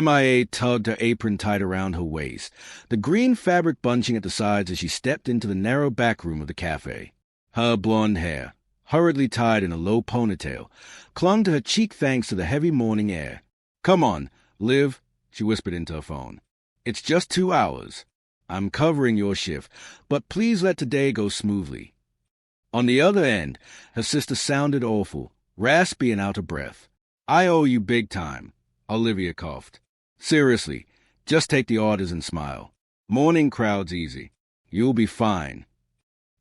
Mia tugged her apron tight around her waist, the green fabric bunching at the sides as she stepped into the narrow back room of the cafe. Her blonde hair, hurriedly tied in a low ponytail, clung to her cheek thanks to the heavy morning air. "Come on, Liv," she whispered into her phone. "It's just 2 hours. I'm covering your shift, but please let today go smoothly." On the other end, her sister sounded awful, raspy and out of breath. "I owe you big time," Olivia coughed. "Seriously, just take the orders and smile. Morning crowd's easy. You'll be fine."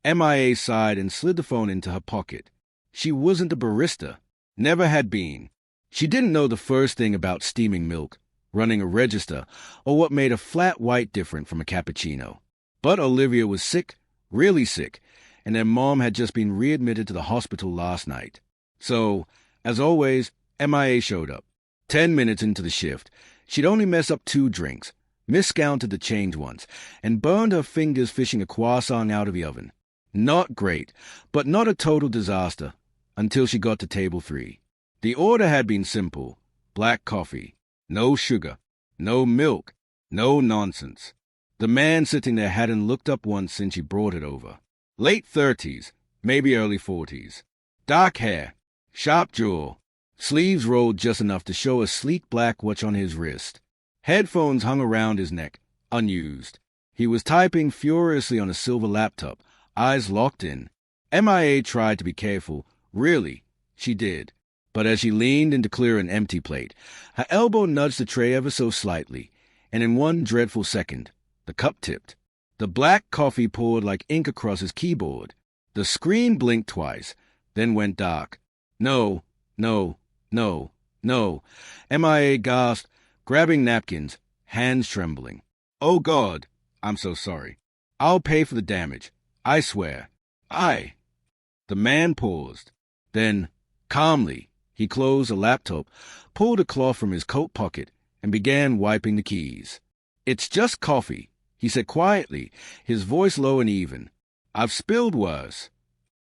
Mia sighed and slid the phone into her pocket. She wasn't a barista. Never had been. She didn't know the first thing about steaming milk, running a register, or what made a flat white different from a cappuccino. But Olivia was sick, really sick, and their mom had just been readmitted to the hospital last night. So, as always, Mia showed up. 10 minutes into the shift, she'd only messed up 2 drinks, miscounted the change once, and burned her fingers fishing a croissant out of the oven. Not great, but not a total disaster, until she got to table 3. The order had been simple: black coffee, no sugar, no milk, no nonsense. The man sitting there hadn't looked up once since she brought it over. Late 30s, maybe early 40s. Dark hair, sharp jaw, sleeves rolled just enough to show a sleek black watch on his wrist. Headphones hung around his neck, unused. He was typing furiously on a silver laptop, eyes locked in. Mia tried to be careful. Really, she did. But as she leaned in to clear an empty plate, her elbow nudged the tray ever so slightly, and in one dreadful second, the cup tipped. The black coffee poured like ink across his keyboard. The screen blinked twice, then went dark. No, no, no, no. Mia gasped, grabbing napkins, hands trembling. "Oh, God, I'm so sorry. I'll pay for the damage. I swear. The man paused. Then, calmly, he closed a laptop, pulled a cloth from his coat pocket, and began wiping the keys. "It's just coffee," he said quietly, his voice low and even. "I've spilled worse."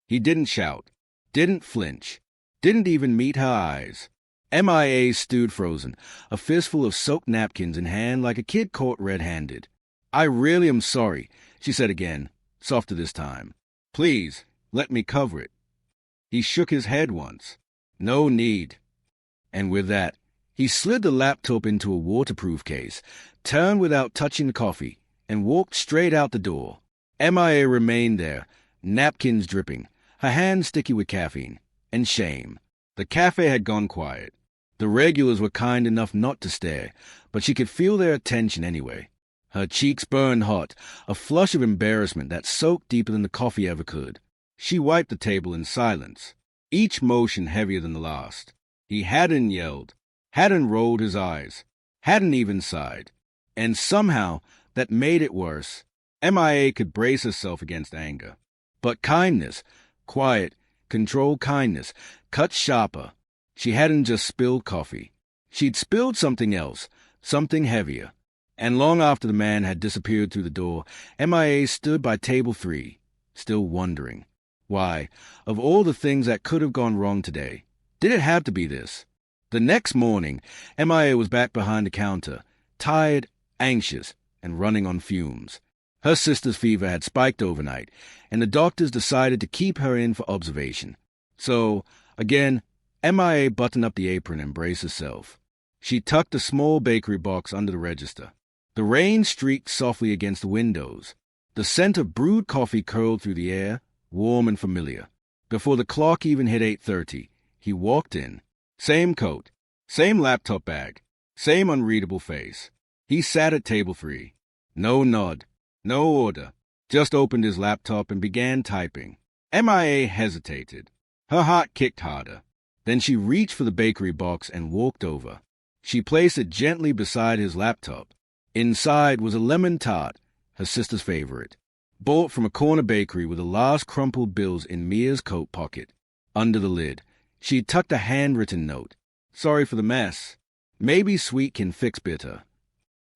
He didn't shout, didn't flinch, didn't even meet her eyes. Mia stood frozen, a fistful of soaked napkins in hand like a kid caught red-handed. "I really am sorry," she said again, softer this time. "Please, let me cover it." He shook his head once. "No need." And with that, he slid the laptop into a waterproof case, turned without touching the coffee, and walked straight out the door. Mia remained there, napkins dripping, her hands sticky with caffeine, and shame. The cafe had gone quiet. The regulars were kind enough not to stare, but she could feel their attention anyway. Her cheeks burned hot, a flush of embarrassment that soaked deeper than the coffee ever could. She wiped the table in silence, each motion heavier than the last. He hadn't yelled, hadn't rolled his eyes, hadn't even sighed. And somehow, that made it worse. Mia could brace herself against anger. But kindness, quiet, controlled kindness, cut sharper. She hadn't just spilled coffee. She'd spilled something else, something heavier. And long after the man had disappeared through the door, Mia stood by table 3, still wondering. Why, of all the things that could have gone wrong today, did it have to be this? The next morning, Mia was back behind the counter, tired, anxious, and running on fumes. Her sister's fever had spiked overnight, and the doctors decided to keep her in for observation. So, again, Mia buttoned up the apron and braced herself. She tucked a small bakery box under the register. The rain streaked softly against the windows. The scent of brewed coffee curled through the air, warm and familiar. Before the clock even hit 8:30, he walked in. Same coat, same laptop bag, same unreadable face. He sat at table 3. No nod, no order. Just opened his laptop and began typing. Mia hesitated. Her heart kicked harder. Then she reached for the bakery box and walked over. She placed it gently beside his laptop. Inside was a lemon tart, her sister's favorite, bought from a corner bakery with the last crumpled bills in Mia's coat pocket. Under the lid, she tucked a handwritten note. "Sorry for the mess. Maybe sweet can fix bitter."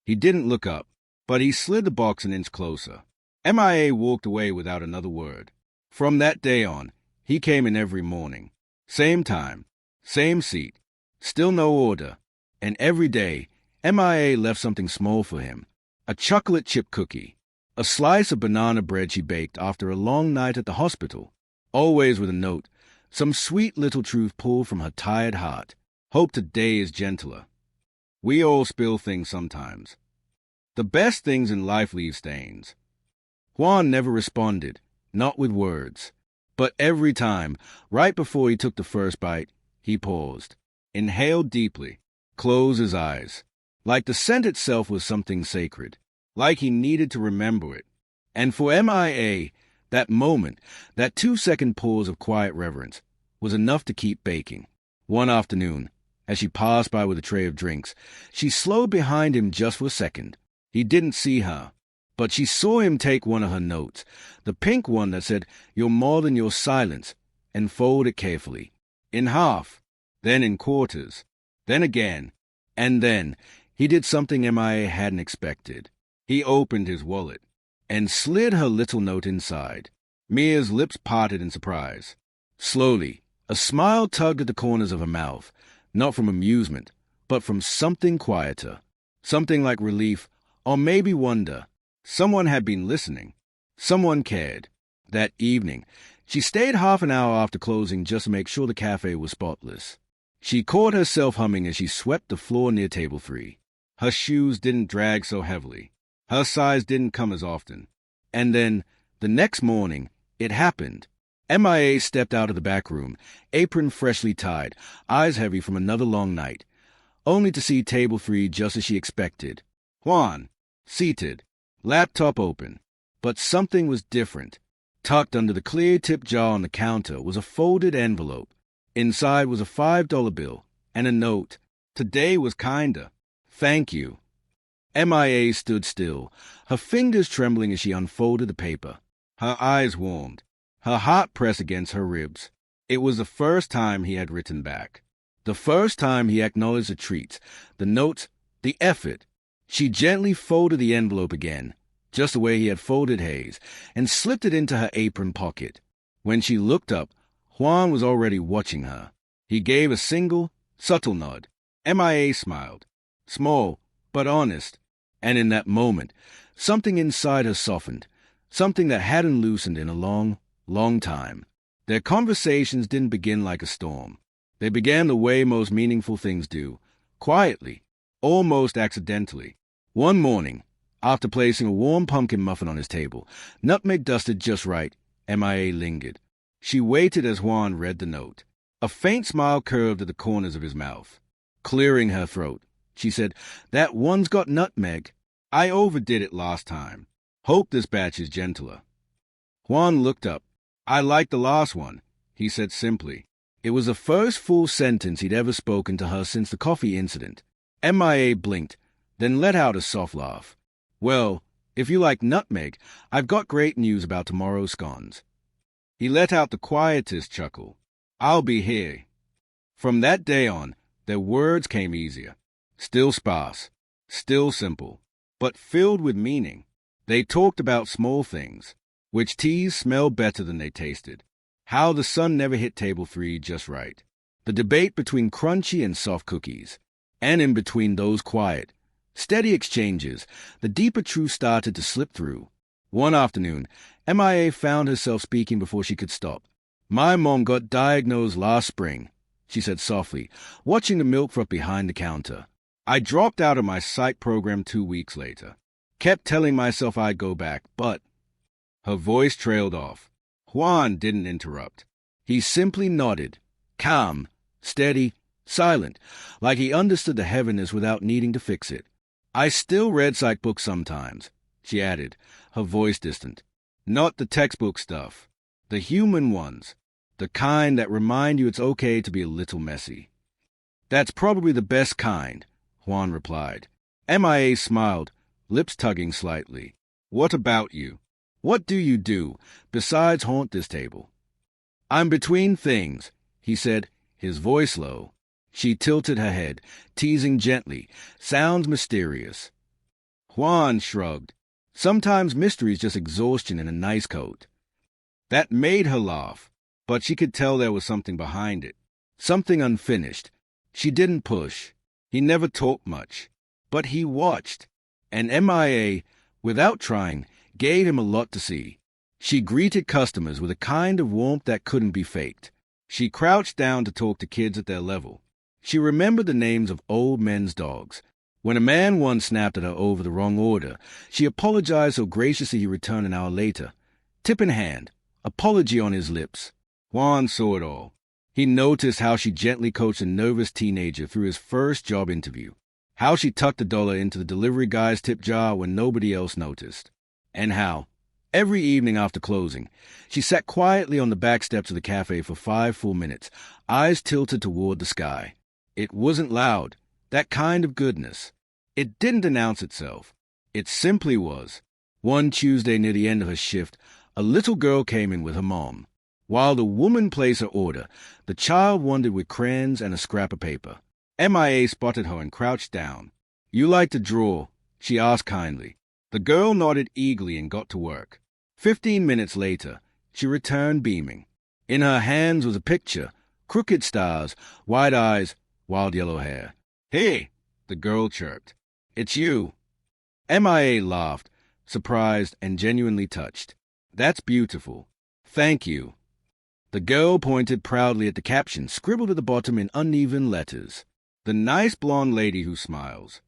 He didn't look up, but he slid the box an inch closer. Mia walked away without another word. From that day on, he came in every morning. Same time, same seat, still no order. And every day, MIA left something small for him. A chocolate chip cookie. A slice of banana bread she baked after a long night at the hospital. Always with a note. Some sweet little truth pulled from her tired heart. Hope today is gentler. We all spill things sometimes. The best things in life leave stains. Juan never responded, not with words. But every time, right before he took the first bite, he paused, inhaled deeply, closed his eyes. Like the scent itself was something sacred. Like he needed to remember it. And for MIA, that moment, that 2-second pause of quiet reverence, was enough to keep baking. One afternoon, as she passed by with a tray of drinks, she slowed behind him just for a second. He didn't see her, but she saw him take one of her notes, the pink one that said, "You're more than your silence," and fold it carefully. In half, then in quarters, then again, and then he did something MIA hadn't expected. He opened his wallet and slid her little note inside. Mia's lips parted in surprise. Slowly, a smile tugged at the corners of her mouth, not from amusement, but from something quieter, something like relief, or maybe wonder. Someone had been listening. Someone cared. That evening, she stayed half an hour after closing just to make sure the cafe was spotless. She caught herself humming as she swept the floor near table 3. Her shoes didn't drag so heavily. Her sighs didn't come as often. And then, the next morning, it happened. MIA stepped out of the back room, apron freshly tied, eyes heavy from another long night, only to see table 3 just as she expected. Juan, seated, laptop open. But something was different. Tucked under the clear-tipped jar on the counter was a folded envelope. Inside was a $5 bill and a note. Today was kinda. Thank you. MIA stood still, her fingers trembling as she unfolded the paper. Her eyes warmed, her heart pressed against her ribs. It was the first time he had written back. The first time he acknowledged the treats, the notes, the effort. She gently folded the envelope again, just the way he had folded Hayes, and slipped it into her apron pocket. When she looked up, Juan was already watching her. He gave a single, subtle nod. MIA smiled. Small, but honest. And in that moment, something inside her softened, something that hadn't loosened in a long, long time. Their conversations didn't begin like a storm. They began the way most meaningful things do, quietly, almost accidentally. One morning, after placing a warm pumpkin muffin on his table, nutmeg dusted just right, MIA lingered. She waited as Juan read the note. A faint smile curved at the corners of his mouth. Clearing her throat, she said, "That one's got nutmeg. I overdid it last time. Hope this batch is gentler." Juan looked up. "I like the last one," he said simply. It was the first full sentence he'd ever spoken to her since the coffee incident. MIA blinked, then let out a soft laugh. "Well, if you like nutmeg, I've got great news about tomorrow's scones." He let out the quietest chuckle. "I'll be here." From that day on, their words came easier. Still sparse, still simple, but filled with meaning. They talked about small things, which teas smelled better than they tasted, how the sun never hit table 3 just right, the debate between crunchy and soft cookies, and in between those quiet, steady exchanges, the deeper truth started to slip through. One afternoon, MIA found herself speaking before she could stop. "My mom got diagnosed last spring," she said softly, watching the milk froth behind the counter. "I dropped out of my psych program 2 weeks later. Kept telling myself I'd go back, but—" Her voice trailed off. Juan didn't interrupt. He simply nodded, calm, steady, silent, like he understood the heaviness without needing to fix it. "I still read psych books sometimes," she added, her voice distant. "Not the textbook stuff. The human ones. The kind that remind you it's okay to be a little messy." "That's probably the best kind," Juan replied. MIA smiled, lips tugging slightly. "What about you? What do you do, besides haunt this table?" "I'm between things," he said, his voice low. She tilted her head, teasing gently. "Sounds mysterious." Juan shrugged. Sometimes mystery's just exhaustion in a nice coat. That made her laugh, but she could tell there was something behind it. Something unfinished. She didn't push. He never talked much. But he watched, and Mia, without trying, gave him a lot to see. She greeted customers with a kind of warmth that couldn't be faked. She crouched down to talk to kids at their level. She remembered the names of old men's dogs. When a man once snapped at her over the wrong order, she apologized so graciously he returned an hour later. Tip in hand, apology on his lips. Juan saw it all. He noticed how she gently coached a nervous teenager through his first job interview, how she tucked $1 into the delivery guy's tip jar when nobody else noticed, and how, every evening after closing, she sat quietly on the back steps of the cafe for 5 full minutes, eyes tilted toward the sky. It wasn't loud, that kind of goodness. It didn't announce itself. It simply was. One Tuesday near the end of her shift, a little girl came in with her mom. While the woman placed her order, the child wandered with crayons and a scrap of paper. Mia spotted her and crouched down. "You like to draw?" she asked kindly. The girl nodded eagerly and got to work. 15 minutes later, she returned beaming. In her hands was a picture, crooked stars, wide eyes, wild yellow hair. "Hey," the girl chirped. "It's you." Mia laughed, surprised and genuinely touched. "That's beautiful. Thank you." The girl pointed proudly at the caption, scribbled at the bottom in uneven letters. "The nice blonde lady who smiles."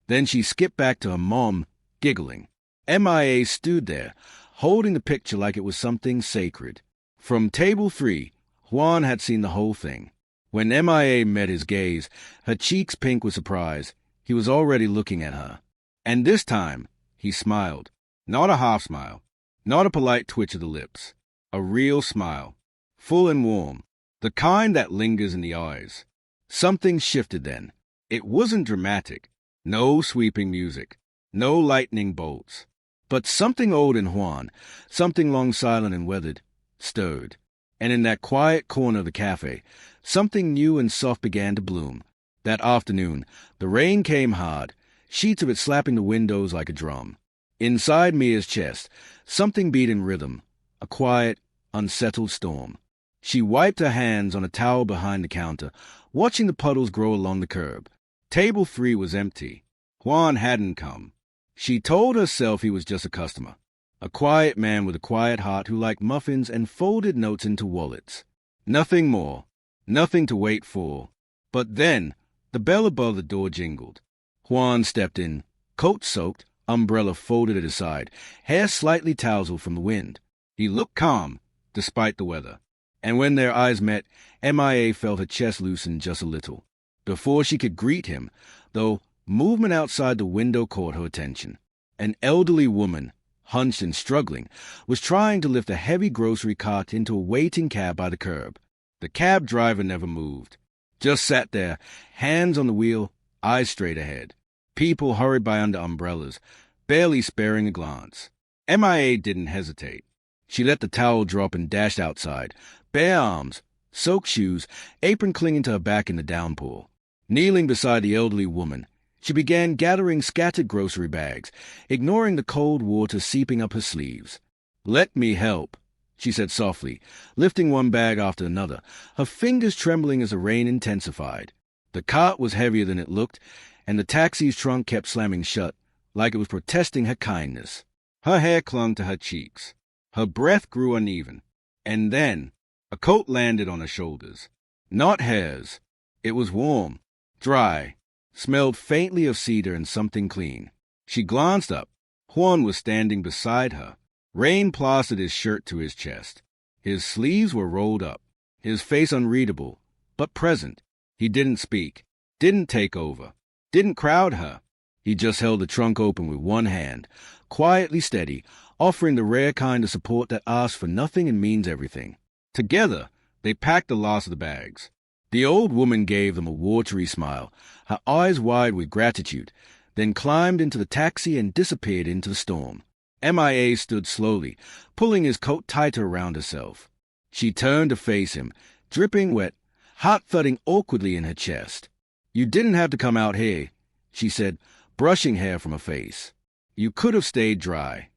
Then she skipped back to her mom, giggling. Mia stood there, holding the picture like it was something sacred. From table 3, Juan had seen the whole thing. When Mia met his gaze, her cheeks pink with surprise, he was already looking at her. And this time, he smiled. Not a half smile, not a polite twitch of the lips. A real smile, full and warm, the kind that lingers in the eyes. Something shifted then. It wasn't dramatic. No sweeping music. No lightning bolts. But something old in Juan, something long silent and weathered, stirred. And in that quiet corner of the cafe, something new and soft began to bloom. That afternoon, the rain came hard, sheets of it slapping the windows like a drum. Inside Mia's chest, something beat in rhythm, a quiet, unsettled storm. She wiped her hands on a towel behind the counter, watching the puddles grow along the curb. Table 3 was empty. Juan hadn't come. She told herself he was just a customer. A quiet man with a quiet heart who liked muffins and folded notes into wallets. Nothing more. Nothing to wait for. But then, the bell above the door jingled. Juan stepped in, coat soaked, umbrella folded at his side, hair slightly tousled from the wind. He looked calm, despite the weather. And when their eyes met, Mia felt her chest loosen just a little. Before she could greet him, though, movement outside the window caught her attention. An elderly woman, hunched and struggling, was trying to lift a heavy grocery cart into a waiting cab by the curb. The cab driver never moved. Just sat there, hands on the wheel, eyes straight ahead. People hurried by under umbrellas, barely sparing a glance. Mia didn't hesitate. She let the towel drop and dashed outside, bare arms, soaked shoes, apron clinging to her back in the downpour. Kneeling beside the elderly woman, she began gathering scattered grocery bags, ignoring the cold water seeping up her sleeves. "Let me help," she said softly, lifting one bag after another, her fingers trembling as the rain intensified. The cart was heavier than it looked, and the taxi's trunk kept slamming shut, like it was protesting her kindness. Her hair clung to her cheeks. Her breath grew uneven. And then, a coat landed on her shoulders. Not hers. It was warm, dry, smelled faintly of cedar and something clean. She glanced up. Juan was standing beside her. Rain plastered his shirt to his chest. His sleeves were rolled up, his face unreadable, but present. He didn't speak, didn't take over, didn't crowd her. He just held the trunk open with one hand, quietly steady, offering the rare kind of support that asks for nothing and means everything. Together, they packed the last of the bags. The old woman gave them a watery smile, her eyes wide with gratitude, then climbed into the taxi and disappeared into the storm. Mia stood slowly, pulling his coat tighter around herself. She turned to face him, dripping wet, heart thudding awkwardly in her chest. "You didn't have to come out here," she said, brushing hair from her face. "You could have stayed dry."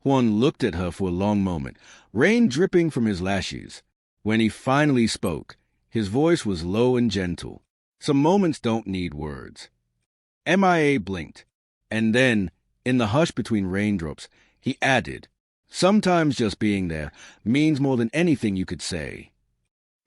Juan looked at her for a long moment, rain dripping from his lashes. When he finally spoke, his voice was low and gentle. Some moments don't need words. MIA blinked, and then, in the hush between raindrops, he added, "Sometimes just being there means more than anything you could say."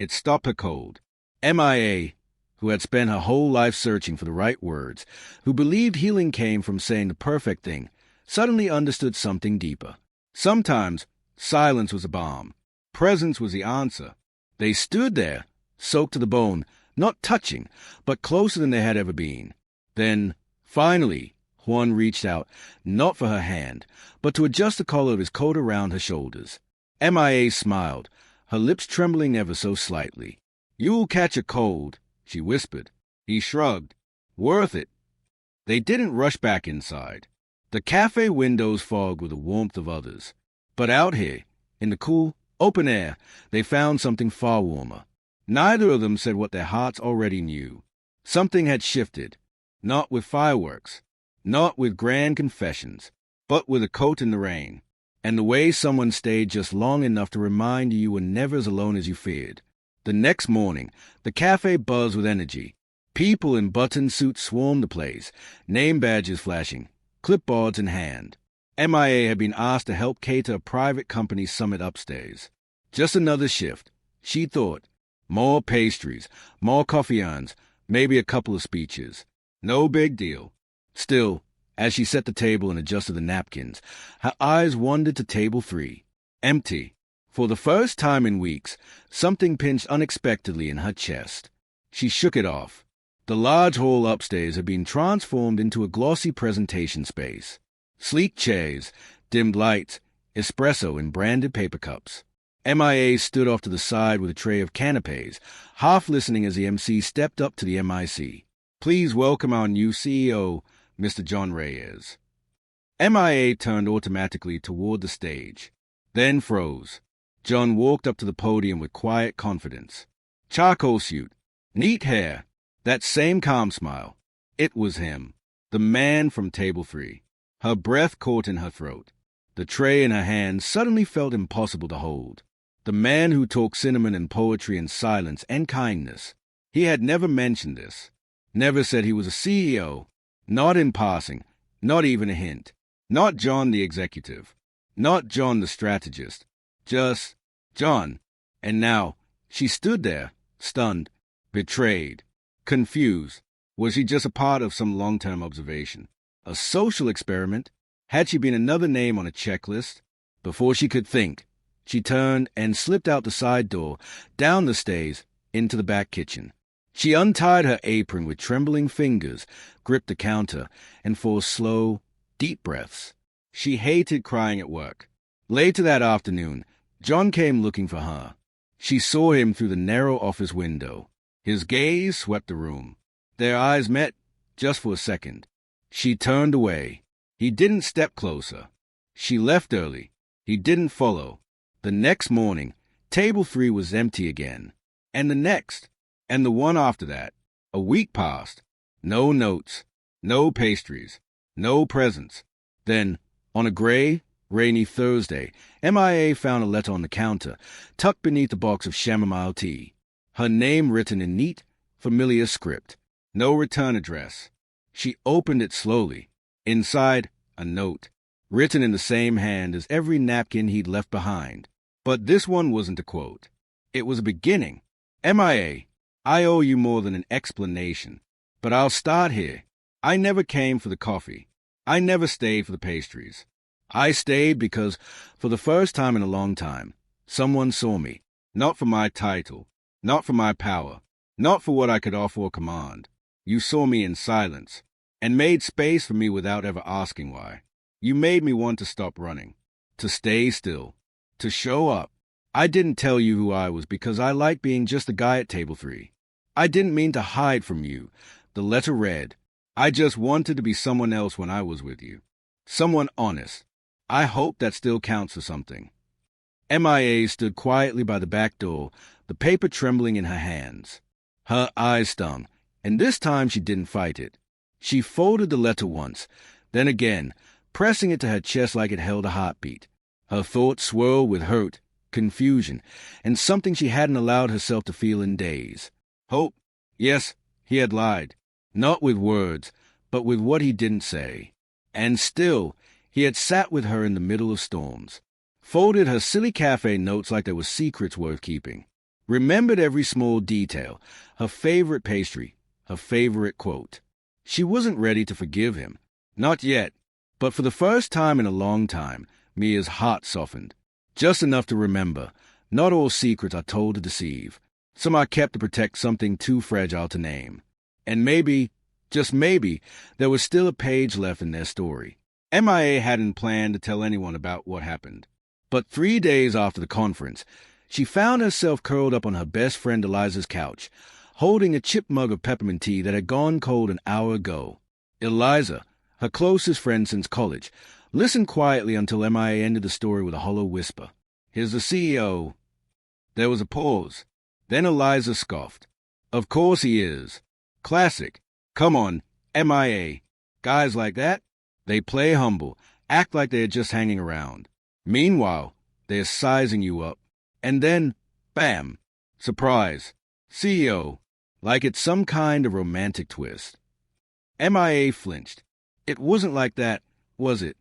It stopped her cold. MIA, who had spent her whole life searching for the right words, who believed healing came from saying the perfect thing, suddenly understood something deeper. Sometimes silence was a balm. Presence was the answer. They stood there, soaked to the bone, not touching, but closer than they had ever been. Then, finally, Juan reached out, not for her hand, but to adjust the collar of his coat around her shoulders. MIA smiled, her lips trembling ever so slightly. "You'll catch a cold," she whispered. He shrugged. "Worth it." They didn't rush back inside. The cafe windows fogged with the warmth of others. But out here, in the cool, open air, they found something far warmer. Neither of them said what their hearts already knew. Something had shifted, not with fireworks, not with grand confessions, but with a coat in the rain, and the way someone stayed just long enough to remind you were never as alone as you feared. The next morning, the cafe buzzed with energy. People in button suits swarmed the place, name badges flashing, clipboards in hand. MIA had been asked to help cater a private company summit upstairs. Just another shift, she thought. More pastries, more coffee urns, maybe a couple of speeches. No big deal. Still, as she set the table and adjusted the napkins, her eyes wandered to table 3. Empty. For the first time in weeks, something pinched unexpectedly in her chest. She shook it off. The large hall upstairs had been transformed into a glossy presentation space. Sleek chairs, dimmed lights, espresso in branded paper cups. MIA stood off to the side with a tray of canapes, half listening as the MC stepped up to the MIC. "Please welcome our new CEO, Mr. John Reyes." MIA turned automatically toward the stage, then froze. John walked up to the podium with quiet confidence. Charcoal suit, neat hair, that same calm smile. It was him, the man from table 3. Her breath caught in her throat. The tray in her hand suddenly felt impossible to hold. The man who talked cinnamon and poetry and silence and kindness. He had never mentioned this. Never said he was a CEO. Not in passing. Not even a hint. Not John the executive. Not John the strategist. Just John. And now she stood there, stunned, betrayed, confused. Was she just a part of some long-term observation? A social experiment? Had she been another name on a checklist? Before she could think, she turned and slipped out the side door, down the stairs, into the back kitchen. She untied her apron with trembling fingers, gripped the counter, and forced slow, deep breaths. She hated crying at work. Later that afternoon, John came looking for her. She saw him through the narrow office window. His gaze swept the room. Their eyes met just for a second. She turned away. He didn't step closer. She left early. He didn't follow. The next morning, table 3 was empty again. And the next. And the one after that. A week passed. No notes. No pastries. No presents. Then, on a gray, rainy Thursday, MIA found a letter on the counter, tucked beneath a box of chamomile tea. Her name written in neat, familiar script. No return address. She opened it slowly. Inside, a note, written in the same hand as every napkin he'd left behind. But this one wasn't a quote. It was a beginning. MIA, I owe you more than an explanation. But I'll start here. I never came for the coffee. I never stayed for the pastries. I stayed because, for the first time in a long time, someone saw me. Not for my title. Not for my power. Not for what I could offer or command. You saw me in silence, and made space for me without ever asking why. You made me want to stop running, to stay still, to show up. I didn't tell you who I was because I liked being just a guy at table 3. I didn't mean to hide from you. The letter read, I just wanted to be someone else when I was with you. Someone honest. I hope that still counts for something. MIA stood quietly by the back door, the paper trembling in her hands. Her eyes stung, and this time she didn't fight it. She folded the letter once, then again, pressing it to her chest like it held a heartbeat. Her thoughts swirled with hurt, confusion, and something she hadn't allowed herself to feel in days. Hope. Yes, he had lied. Not with words, but with what he didn't say. And still, he had sat with her in the middle of storms, folded her silly cafe notes like they were secrets worth keeping, remembered every small detail, her favorite pastry, her favorite quote. She wasn't ready to forgive him. Not yet. But for the first time in a long time, Mia's heart softened. Just enough to remember, not all secrets are told to deceive. Some are kept to protect something too fragile to name. And maybe, just maybe, there was still a page left in their story. Mia hadn't planned to tell anyone about what happened. But 3 days after the conference, she found herself curled up on her best friend Eliza's couch, holding a chipped mug of peppermint tea that had gone cold an hour ago. Eliza, her closest friend since college, listened quietly until Mia ended the story with a hollow whisper. "Here's the CEO." There was a pause. Then Eliza scoffed. "Of course he is. Classic. Come on, Mia. Guys like that, they play humble, act like they're just hanging around. Meanwhile, they're sizing you up. And then, bam, surprise, CEO, like it's some kind of romantic twist." Mia flinched. "It wasn't like that, was it?"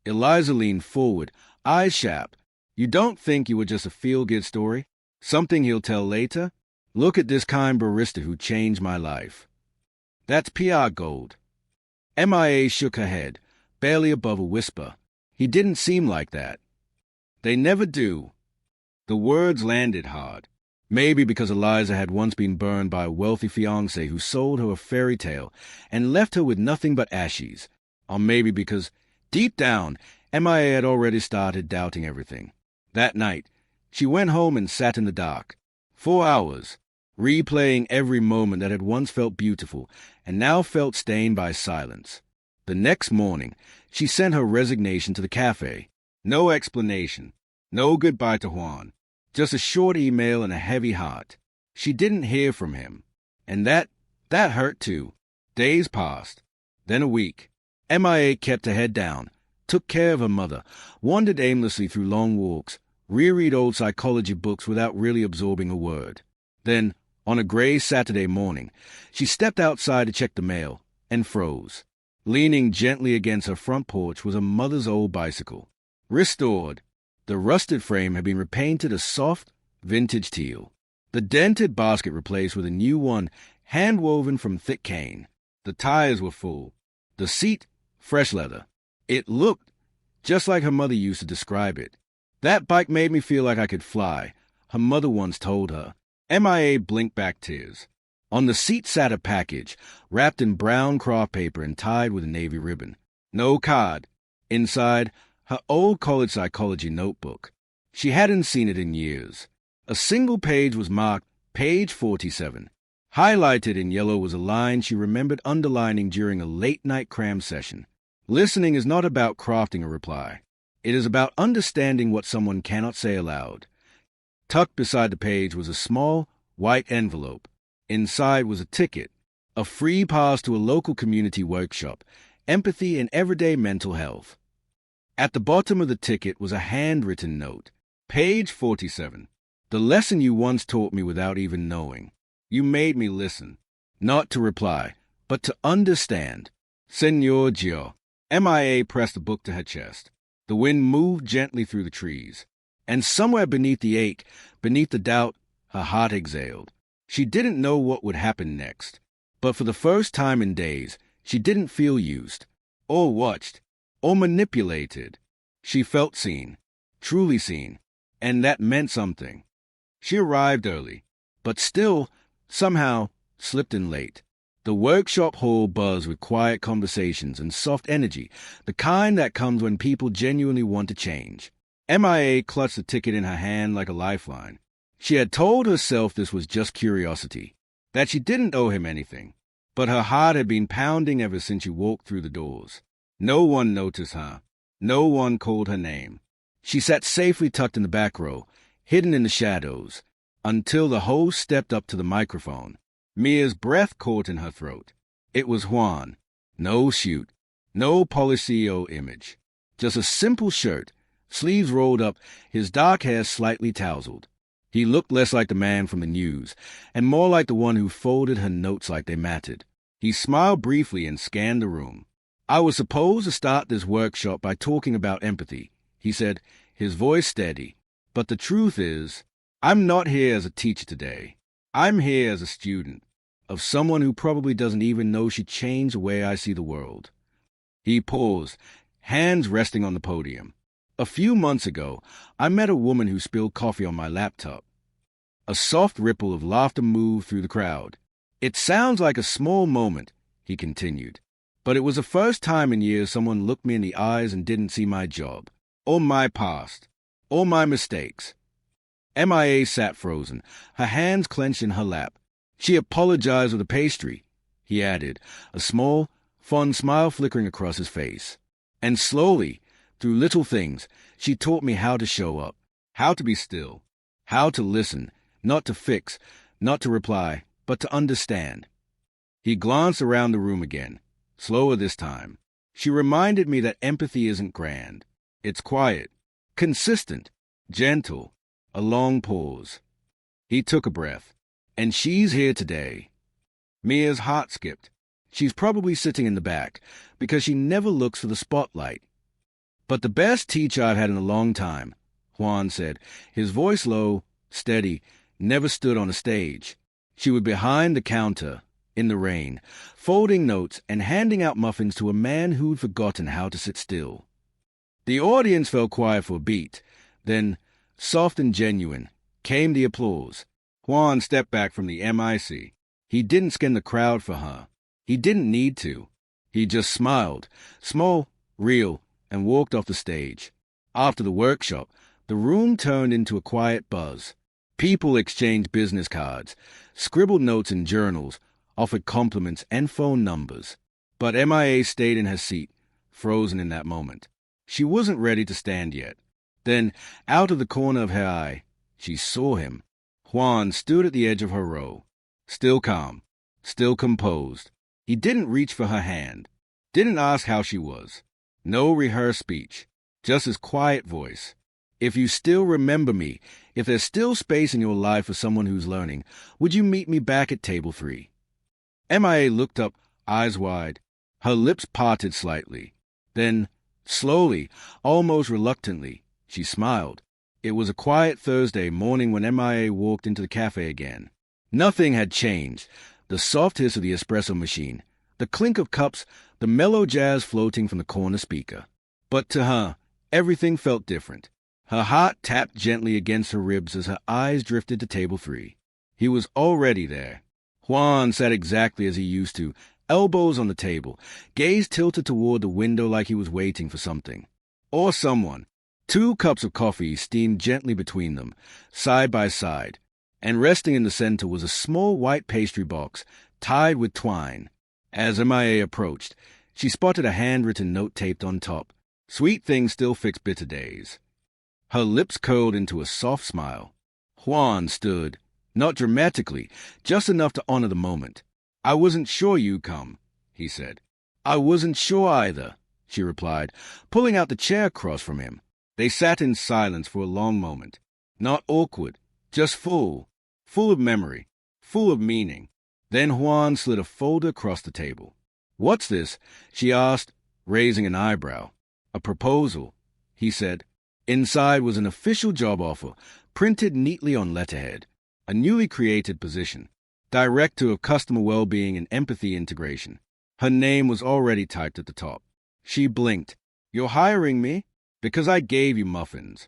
Eliza leaned forward, eyes sharp. "You don't think you were just a feel-good story? Something he'll tell later? Look at this kind barista who changed my life." "That's PR gold." Mia shook her head, barely above a whisper. "He didn't seem like that." "They never do." The words landed hard. Maybe because Eliza had once been burned by a wealthy fiancé who sold her a fairy tale and left her with nothing but ashes. Or maybe because, deep down, Mia had already started doubting everything. That night, she went home and sat in the dark. 4 hours, replaying every moment that had once felt beautiful and now felt stained by silence. The next morning, she sent her resignation to the cafe. No explanation, no goodbye to Juan, just a short email and a heavy heart. She didn't hear from him. And that hurt too. Days passed. Then a week. Mia kept her head down, took care of her mother, wandered aimlessly through long walks, reread old psychology books without really absorbing a word. Then, on a gray Saturday morning, she stepped outside to check the mail, and froze. Leaning gently against her front porch was her mother's old bicycle. Restored. The rusted frame had been repainted a soft, vintage teal. The dented basket replaced with a new one, hand-woven from thick cane. The tires were full. The seat, fresh leather. It looked just like her mother used to describe it. "That bike made me feel like I could fly," her mother once told her. Mia blinked back tears. On the seat sat a package, wrapped in brown craft paper and tied with a navy ribbon. No card. Inside, her old college psychology notebook. She hadn't seen it in years. A single page was marked page 47. Highlighted in yellow was a line she remembered underlining during a late-night cram session. "Listening is not about crafting a reply. It is about understanding what someone cannot say aloud." Tucked beside the page was a small, white envelope. Inside was a ticket, a free pass to a local community workshop, Empathy in Everyday Mental Health. At the bottom of the ticket was a handwritten note. Page 47. "The lesson you once taught me without even knowing. You made me listen. Not to reply, but to understand. Senor Gio." Mia pressed the book to her chest. The wind moved gently through the trees. And somewhere beneath the ache, beneath the doubt, her heart exhaled. She didn't know what would happen next. But for the first time in days, she didn't feel used, or watched, or manipulated. She felt seen, truly seen, and that meant something. She arrived early, but still, somehow, slipped in late. The workshop hall buzzed with quiet conversations and soft energy, the kind that comes when people genuinely want to change. Mia clutched the ticket in her hand like a lifeline. She had told herself this was just curiosity, that she didn't owe him anything. But her heart had been pounding ever since she walked through the doors. No one noticed her. No one called her name. She sat safely tucked in the back row, hidden in the shadows, until the host stepped up to the microphone. Mia's breath caught in her throat. It was Juan. No suit, no polished CEO image. Just a simple shirt, sleeves rolled up, his dark hair slightly tousled. He looked less like the man from the news, and more like the one who folded her notes like they mattered. He smiled briefly and scanned the room. "I was supposed to start this workshop by talking about empathy," he said, his voice steady. "But the truth is, I'm not here as a teacher today. I'm here as a student of someone who probably doesn't even know she changed the way I see the world." He paused, hands resting on the podium. "A few months ago, I met a woman who spilled coffee on my laptop." A soft ripple of laughter moved through the crowd. "It sounds like a small moment," he continued, "but it was the first time in years someone looked me in the eyes and didn't see my job, or my past, or my mistakes." MIA sat frozen, her hands clenched in her lap. "She apologized with a pastry," he added, a small, fond smile flickering across his face. "And slowly, through little things, she taught me how to show up, how to be still, how to listen, not to fix, not to reply, but to understand." He glanced around the room again, slower this time. "She reminded me that empathy isn't grand. It's quiet, consistent, gentle." A long pause. He took a breath. "And she's here today." Mia's heart skipped. She's probably sitting in the back, because she never looks for the spotlight. "But the best teacher I've had in a long time," Juan said, his voice low, steady, never stood on a stage. She was behind the counter, in the rain, folding notes and handing out muffins to a man who'd forgotten how to sit still. The audience fell quiet for a beat. Then, soft and genuine, came the applause. Juan stepped back from the MIC. He didn't scan the crowd for her. He didn't need to. He just smiled, small, real, and walked off the stage. After the workshop, the room turned into a quiet buzz. People exchanged business cards, scribbled notes in journals, offered compliments and phone numbers. But MIA stayed in her seat, frozen in that moment. She wasn't ready to stand yet. Then, out of the corner of her eye, she saw him. Juan stood at the edge of her row, still calm, still composed. He didn't reach for her hand, didn't ask how she was. No rehearsed speech, just his quiet voice. "If you still remember me, if there's still space in your life for someone who's learning, would you meet me back at table 3? MIA looked up, eyes wide. Her lips parted slightly. Then, slowly, almost reluctantly, she smiled. It was a quiet Thursday morning when MIA walked into the cafe again. Nothing had changed. The soft hiss of the espresso machine, the clink of cups, the mellow jazz floating from the corner speaker. But to her, everything felt different. Her heart tapped gently against her ribs as her eyes drifted to table 3. He was already there. Juan sat exactly as he used to, elbows on the table, gaze tilted toward the window like he was waiting for something. Or someone. 2 cups of coffee steamed gently between them, side by side, and resting in the center was a small white pastry box tied with twine. As MIA approached, she spotted a handwritten note taped on top. "Sweet things still fix bitter days." Her lips curled into a soft smile. Juan stood, not dramatically, just enough to honor the moment. "I wasn't sure you'd come," he said. "I wasn't sure either," she replied, pulling out the chair across from him. They sat in silence for a long moment. Not awkward, just full of memory, full of meaning. Then Juan slid a folder across the table. "What's this?" she asked, raising an eyebrow. "A proposal," he said. Inside was an official job offer, printed neatly on letterhead. A newly created position, Director of Customer Well-Being and Empathy Integration. Her name was already typed at the top. She blinked. "You're hiring me?" "Because I gave you muffins."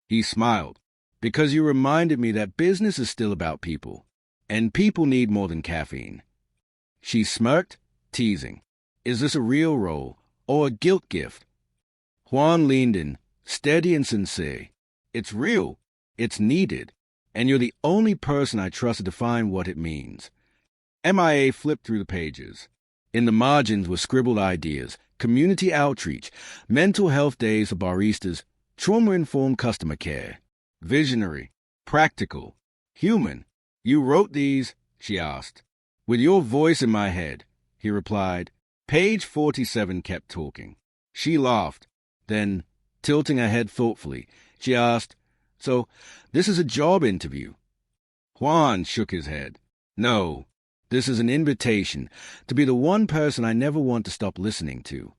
He smiled. "Because you reminded me that business is still about people, and people need more than caffeine." She smirked, teasing. "Is this a real role, or a guilt gift?" Juan leaned in, steady and sincere. "It's real. It's needed. And you're the only person I trust to define what it means." MIA flipped through the pages. In the margins were scribbled ideas, community outreach, mental health days for baristas, trauma-informed customer care. Visionary, practical, human. "You wrote these?" she asked. "With your voice in my head," he replied. Page 47 kept talking. She laughed. Then, tilting her head thoughtfully, she asked, "So, this is a job interview?" Juan shook his head. "No, This is an invitation to be the one person I never want to stop listening to.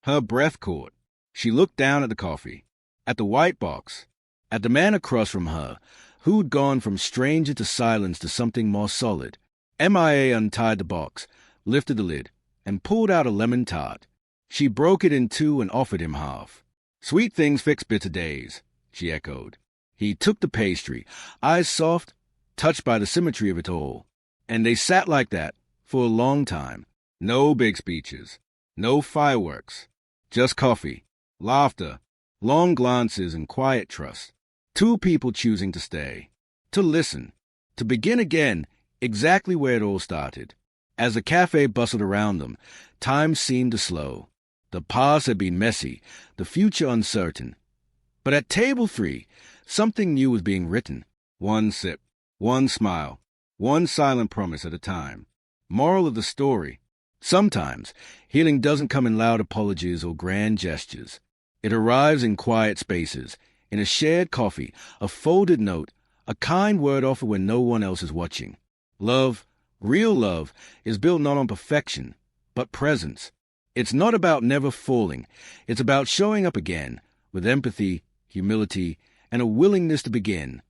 Her breath caught. She looked down at the coffee, at the white box, at the man across from her, who'd gone from stranger to silence to something more solid. MIA untied the box, lifted the lid, and pulled out a lemon tart. She broke it in two and offered him half. Sweet things fix bitter days, she echoed. He took the pastry, eyes soft, touched by the symmetry of it all. And they sat like that for a long time. No big speeches, no fireworks, just coffee, laughter, long glances, and quiet trust. Two people choosing to stay, to listen, to begin again exactly where it all started. As the cafe bustled around them, time seemed to slow. The past had been messy, the future uncertain. But at table 3, something new was being written. One sip, one smile, one silent promise at a time. Moral of the story: sometimes healing doesn't come in loud apologies or grand gestures. It arrives in quiet spaces, in a shared coffee, a folded note, a kind word offered when no one else is watching. Love, real love, is built not on perfection, but presence. It's not about never falling. It's about showing up again with empathy, humility, and a willingness to begin.